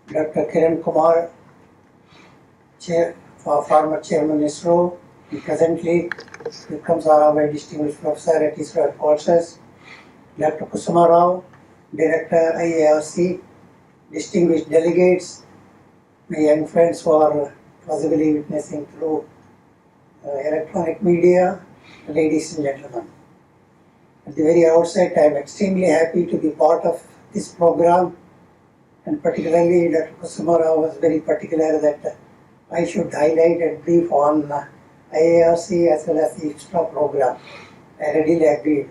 Dr. Kiran Kumar, former Chairman ISRO, and presently becomes our distinguished professor at ISRO headquarters. Dr. Kusuma Rao, Director IARSC, distinguished delegates, my young friends who are possibly witnessing through electronic media, ladies and gentlemen. At the very outset, I am extremely happy to be part of this program, and particularly Dr. Kusuma Rao was very particular that I should highlight and brief on IARC as well as the ISRO program. I readily agreed.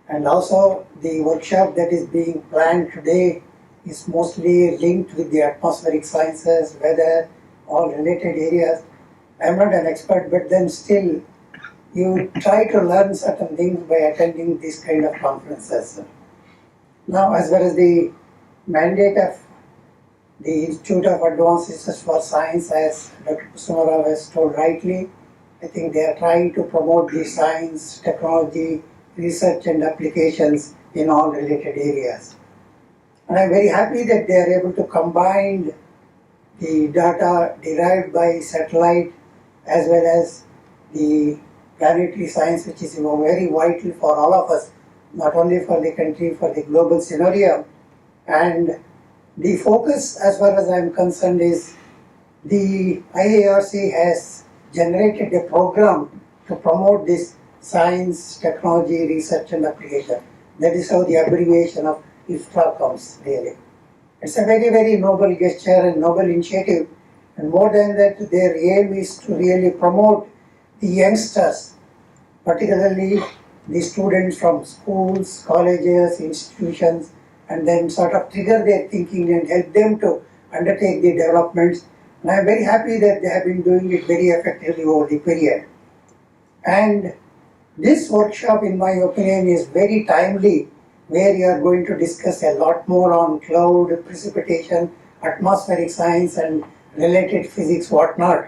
And also the workshop that is being planned today is mostly linked with the atmospheric sciences, weather, all related areas. I am not an expert, but then still you try to learn certain things by attending these kind of conferences. Now, as far as the mandate of the Institute of Advanced Research for Science, as Dr. Kusuma Rao has told rightly, I think they are trying to promote the science, technology, research and applications in all related areas. And I am very happy that they are able to combine the data derived by satellite as well as the planetary science, which is very vital for all of us, not only for the country, for the global scenario. And the focus, as far as I am concerned, is the IARC has generated a program to promote this science, technology, research and application. That is how the abbreviation of ISRO comes, really. It's a very, very noble gesture and noble initiative. And more than that, their aim is to really promote the youngsters, particularly the students from schools, colleges, institutions, and then sort of trigger their thinking and help them to undertake the developments. And I'm very happy that they have been doing it very effectively over the period. And this workshop, in my opinion, is very timely, where you are going to discuss a lot more on cloud, precipitation, atmospheric science and related physics, whatnot.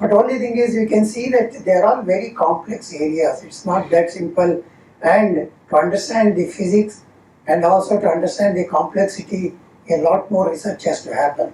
But only thing is, you can see that they are all very complex areas. It's not that simple. And to understand the physics and also to understand the complexity, a lot more research has to happen.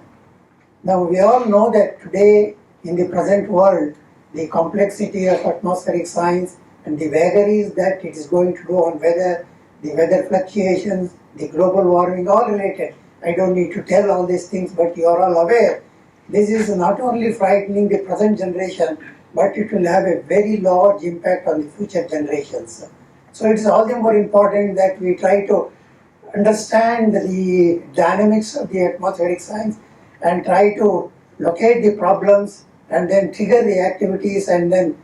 Now, we all know that today, in the present world, the complexity of atmospheric science and the vagaries that it is going to do on weather, the weather fluctuations, the global warming, all related. I don't need to tell all these things, but you are all aware. This is not only frightening the present generation, but it will have a very large impact on the future generations. So it's all the more important that we try to understand the dynamics of the atmospheric science and try to locate the problems and then trigger the activities and then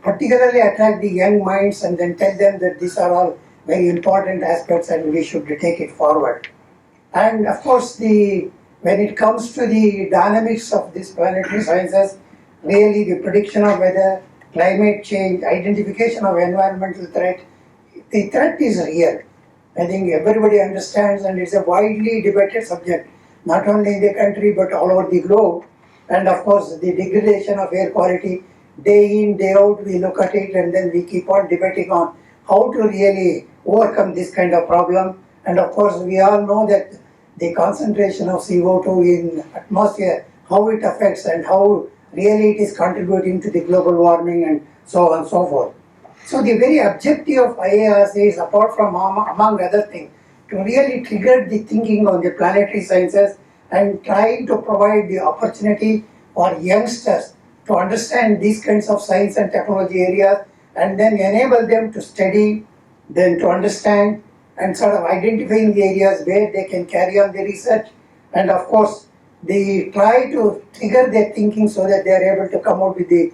particularly attract the young minds and then tell them that these are all very important aspects and we should take it forward. And of course, when it comes to the dynamics of these planetary sciences, really the prediction of weather, climate change, identification of environmental threat, the threat is real. I think everybody understands, and it's a widely debated subject, not only in the country but all over the globe. And of course, the degradation of air quality, day in, day out, we look at it and then we keep on debating on how to really overcome this kind of problem. And of course, we all know that the concentration of CO2 in atmosphere, how it affects and how really it is contributing to the global warming and so on and so forth. So the very objective of IARC is, apart from among other things, to really trigger the thinking on the planetary sciences and trying to provide the opportunity for youngsters to understand these kinds of science and technology areas and then enable them to study, then to understand and sort of identifying the areas where they can carry on the research. And of course, they try to trigger their thinking so that they are able to come out with the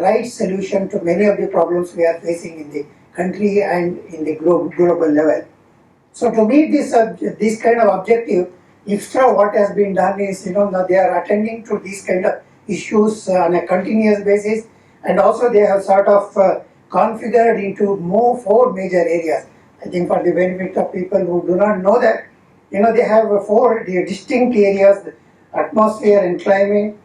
right solution to many of the problems we are facing in the country and in the global level. So to meet this kind of objective, ISRO, what has been done is, now they are attending to these kind of issues on a continuous basis, and also they have sort of configured into four major areas. I think for the benefit of people who do not know that, they have four distinct areas: atmosphere and climate,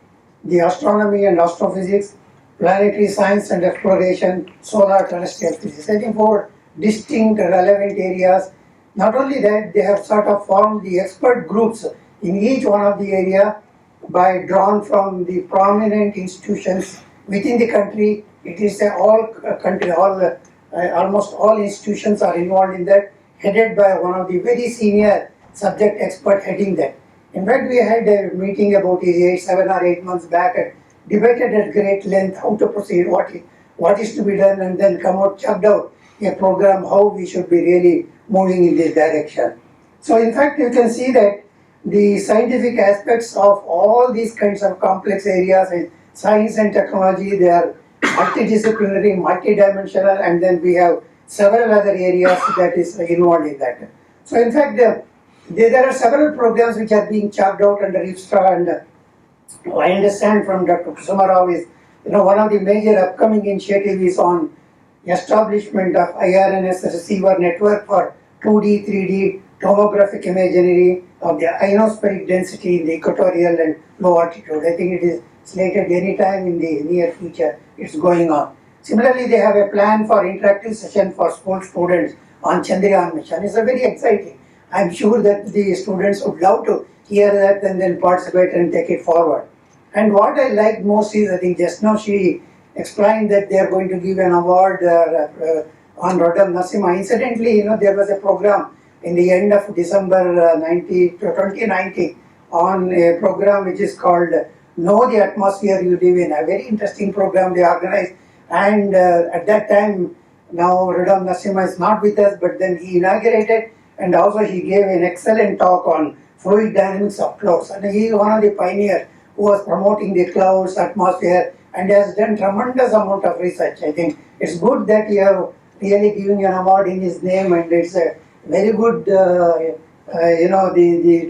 the astronomy and astrophysics, planetary science and exploration, solar terrestrial physics. I think four distinct relevant areas Not only that, they have sort of formed the expert groups in each one of the area by drawn from the prominent institutions within the country. It is almost all institutions are involved in that, headed by one of the very senior subject expert heading that. In fact, we had a meeting about 7 or 8 months back and debated at great length how to proceed, what is to be done, and then chucked out a program how we should be really moving in this direction. So in fact, you can see that the scientific aspects of all these kinds of complex areas in science and technology, they are multidisciplinary, multidimensional, and then we have several other areas that is involved in that. So in fact, there are several programs which are being chucked out under IFSTRA, and I understand from Dr. Kusuma Rao is, one of the major upcoming initiatives is on establishment of IRNS receiver network for 2D, 3D tomographic imagery of the ionospheric density in the equatorial and low altitude. I think it is slated any time in the near future. It's going on. Similarly, they have a plan for interactive session for school students on Chandrayaan mission. It's a very exciting. I'm sure that the students would love to hear that and then participate and take it forward. And what I like most is, I think just now she explained that they are going to give an award on Rodam Narasimha. Incidentally, there was a program in the end of December 2019 on a program which is called Know the Atmosphere You Live In. A very interesting program they organized. And at that time, now Rodam Narasimha is not with us, but then he inaugurated and also he gave an excellent talk on fluid dynamics of clouds. And he is one of the pioneers who was promoting the clouds, atmosphere, and has done tremendous amount of research. I think it's good that you have really given an award in his name, and it's a very good, the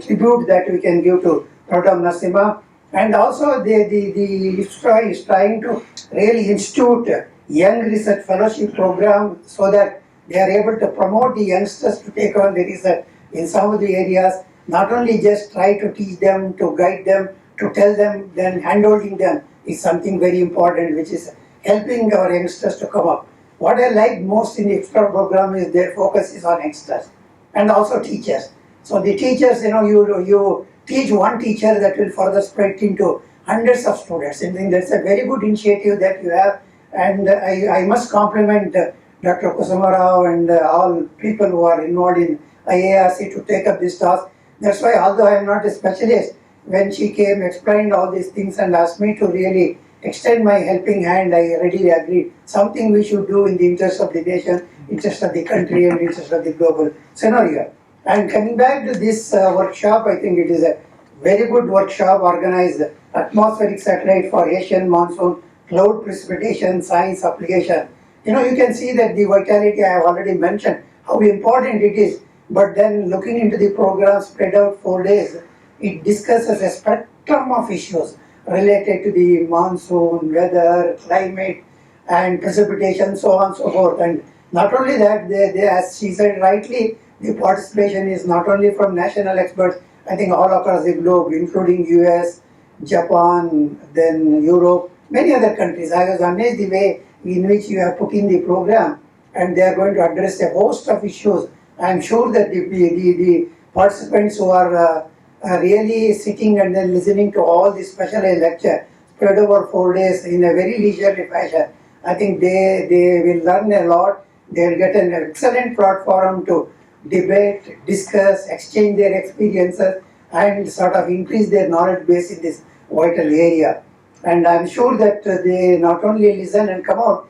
tribute that we can give to Rodam Narasimha. And also the IFSTRA is trying to really institute young research fellowship program so that they are able to promote the youngsters to take on the research in some of the areas, not only just try to teach them, to guide them, to tell them, then handholding them is something very important, which is helping our youngsters to come up. What I like most in the IFSTRA program is their focus is on youngsters and also teachers. So the teachers, you teach one teacher that will further spread into hundreds of students. I think that's a very good initiative that you have, and I must compliment Dr. Kusuma Rao and all people who are involved in IARSC to take up this task. That's why, although I am not a specialist, when she came, explained all these things and asked me to really extend my helping hand, I readily agreed. Something we should do in the interest of the nation, interest of the country, and interest of the global scenario. And coming back to this workshop, I think it is a very good workshop organized, atmospheric satellite for Asian monsoon, cloud precipitation, science application. You can see that the vitality I have already mentioned, how important it is. But then looking into the program spread out 4 days, it discusses a spectrum of issues related to the monsoon, weather, climate, and precipitation, so on and so forth. And not only that, as she said rightly, the participation is not only from national experts, I think all across the globe, including US, Japan, then Europe, many other countries. I was amazed the way in which you have put in the program, and they are going to address a host of issues. I am sure that the participants who are really sitting and then listening to all this specialized lecture spread over 4 days in a very leisurely fashion, I think they will learn a lot. They will get an excellent platform to debate, discuss, exchange their experiences, and sort of increase their knowledge base in this vital area. And I'm sure that they not only listen and come out,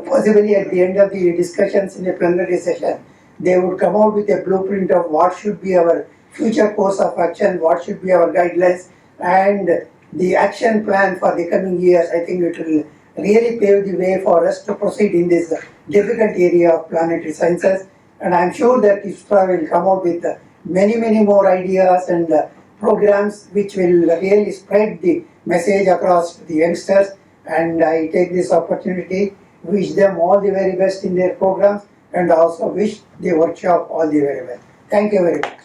possibly at the end of the discussions in a plenary session, they would come out with a blueprint of what should be our future course of action, what should be our guidelines, and the action plan for the coming years. I think it will really pave the way for us to proceed in this difficult area of planetary sciences. And I'm sure that IFSTRA will come out with many more ideas and programs which will really spread the message across the youngsters. And I take this opportunity, wish them all the very best in their programs, and also wish the workshop all the very best. Thank you very much.